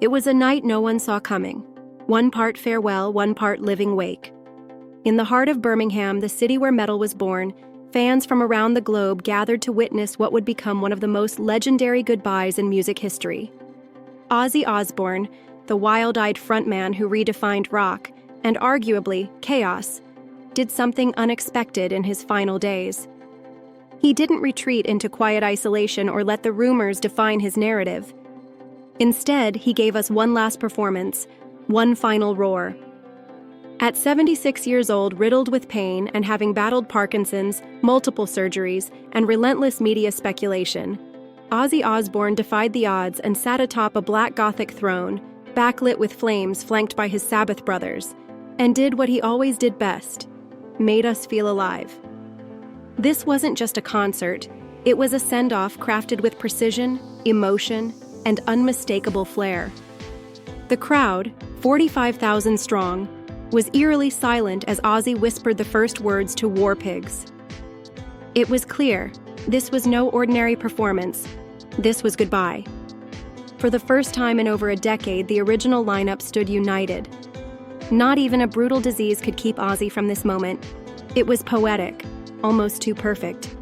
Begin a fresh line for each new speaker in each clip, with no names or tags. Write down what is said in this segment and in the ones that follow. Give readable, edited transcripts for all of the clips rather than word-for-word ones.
It was a night no one saw coming. One part farewell, one part living wake. In the heart of Birmingham, the city where metal was born, fans from around the globe gathered to witness what would become one of the most legendary goodbyes in music history. Ozzy Osbourne, the wild-eyed frontman who redefined rock, and arguably chaos, did something unexpected in his final days. He didn't retreat into quiet isolation or let the rumors define his narrative. Instead, he gave us one last performance, one final roar. At 76 years old, riddled with pain and having battled Parkinson's, multiple surgeries, and relentless media speculation, Ozzy Osbourne defied the odds and sat atop a black Gothic throne, backlit with flames flanked by his Sabbath brothers, and did what he always did best: made us feel alive. This wasn't just a concert, it was a send-off crafted with precision, emotion, and unmistakable flair. The crowd, 45,000 strong, was eerily silent as Ozzy whispered the first words to War Pigs. It was clear, this was no ordinary performance. This was goodbye. For the first time in over a decade, the original lineup stood united. Not even a brutal disease could keep Ozzy from this moment. It was poetic, almost too perfect.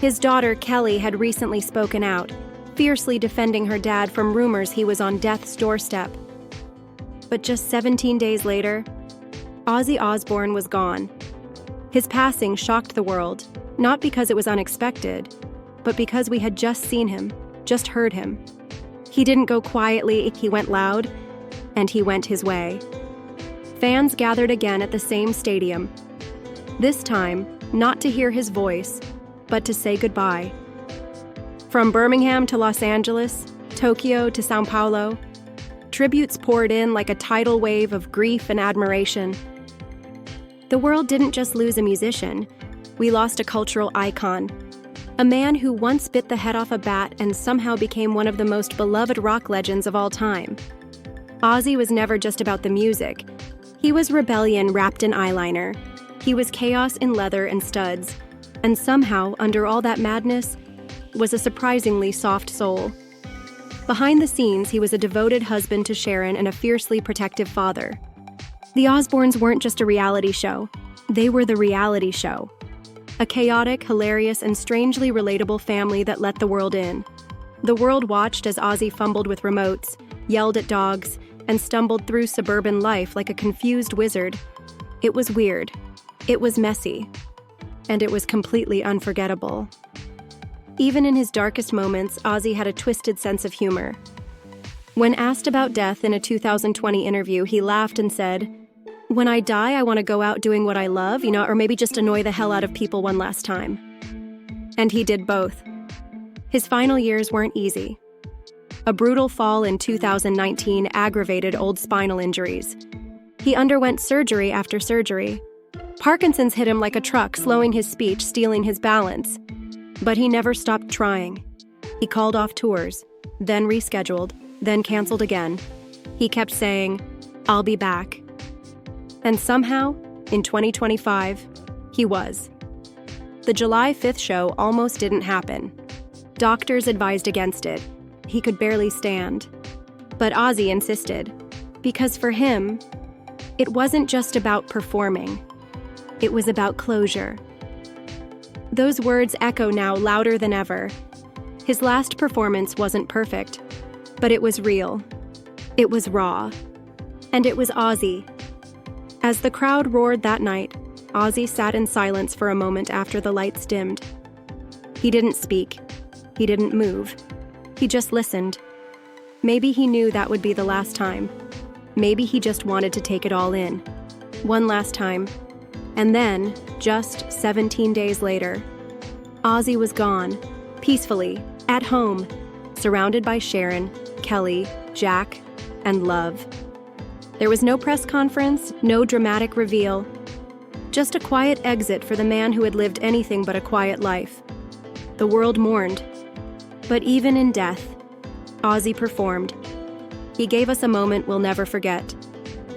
His daughter, Kelly, had recently spoken out, fiercely defending her dad from rumors he was on death's doorstep. But just 17 days later, Ozzy Osbourne was gone. His passing shocked the world, not because it was unexpected, but because we had just seen him, just heard him. He didn't go quietly, he went loud, and he went his way. Fans gathered again at the same stadium. This time, not to hear his voice, but to say goodbye. From Birmingham to Los Angeles, Tokyo to Sao Paulo, tributes poured in like a tidal wave of grief and admiration. The world didn't just lose a musician, we lost a cultural icon. A man who once bit the head off a bat and somehow became one of the most beloved rock legends of all time. Ozzy was never just about the music. He was rebellion wrapped in eyeliner. He was chaos in leather and studs. And somehow, under all that madness, was a surprisingly soft soul. Behind the scenes, he was a devoted husband to Sharon and a fiercely protective father. The Osbournes weren't just a reality show. They were the reality show. A chaotic, hilarious, and strangely relatable family that let the world in. The world watched as Ozzy fumbled with remotes, yelled at dogs, and stumbled through suburban life like a confused wizard. It was weird. It was messy. And it was completely unforgettable. Even in his darkest moments, Ozzy had a twisted sense of humor. When asked about death in a 2020 interview, he laughed and said, "When I die, I want to go out doing what I love, or maybe just annoy the hell out of people one last time." And he did both. His final years weren't easy. A brutal fall in 2019 aggravated old spinal injuries. He underwent surgery after surgery. Parkinson's hit him like a truck, slowing his speech, stealing his balance. But he never stopped trying. He called off tours, then rescheduled, then canceled again. He kept saying, "I'll be back." And somehow, in 2025, he was. The July 5th show almost didn't happen. Doctors advised against it. He could barely stand. But Ozzy insisted, because for him, it wasn't just about performing. It was about closure. Those words echo now louder than ever. His last performance wasn't perfect, but it was real. It was raw. And it was Ozzy. As the crowd roared that night, Ozzy sat in silence for a moment after the lights dimmed. He didn't speak. He didn't move. He just listened. Maybe he knew that would be the last time. Maybe he just wanted to take it all in. One last time. And then, just 17 days later, Ozzy was gone, peacefully, at home, surrounded by Sharon, Kelly, Jack, and love. There was no press conference, no dramatic reveal, just a quiet exit for the man who had lived anything but a quiet life. The world mourned. But even in death, Ozzy performed. He gave us a moment we'll never forget.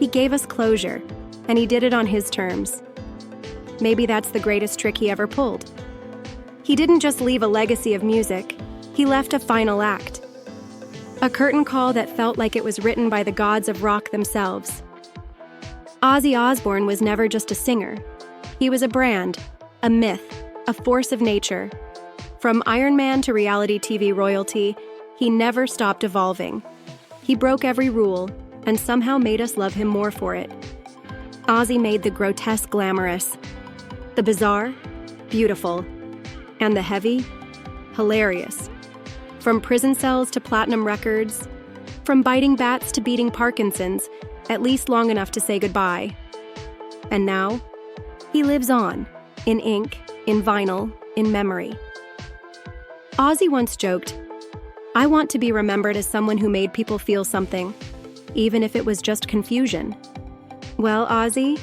He gave us closure, and he did it on his terms. Maybe that's the greatest trick he ever pulled. He didn't just leave a legacy of music, he left a final act. A curtain call that felt like it was written by the gods of rock themselves. Ozzy Osbourne was never just a singer. He was a brand, a myth, a force of nature. From Iron Man to reality TV royalty, he never stopped evolving. He broke every rule and somehow made us love him more for it. Ozzy made the grotesque glamorous, the bizarre beautiful, and the heavy hilarious. From prison cells to platinum records, from biting bats to beating Parkinson's, at least long enough to say goodbye. And now, he lives on, in ink, in vinyl, in memory. Ozzy once joked, "I want to be remembered as someone who made people feel something, even if it was just confusion." Well, Ozzy,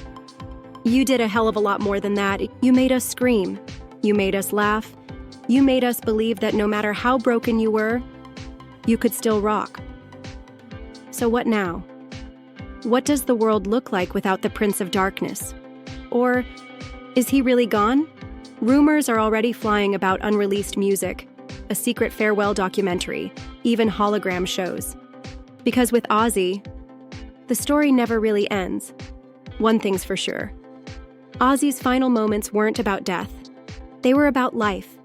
you did a hell of a lot more than that. You made us scream. You made us laugh. You made us believe that no matter how broken you were, you could still rock. So what now? What does the world look like without the Prince of Darkness? Or is he really gone? Rumors are already flying about unreleased music, a secret farewell documentary, even hologram shows. Because with Ozzy, the story never really ends. One thing's for sure. Ozzy's final moments weren't about death. They were about life,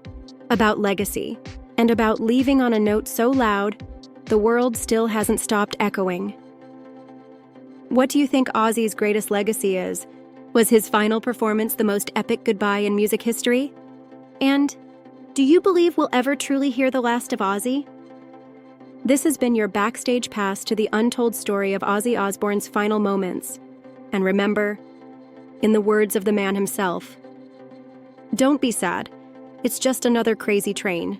about legacy, and about leaving on a note so loud, the world still hasn't stopped echoing. What do you think Ozzy's greatest legacy is? Was his final performance the most epic goodbye in music history? And do you believe we'll ever truly hear the last of Ozzy? This has been your backstage pass to the untold story of Ozzy Osbourne's final moments. And remember, in the words of the man himself, don't be sad. It's just another crazy train.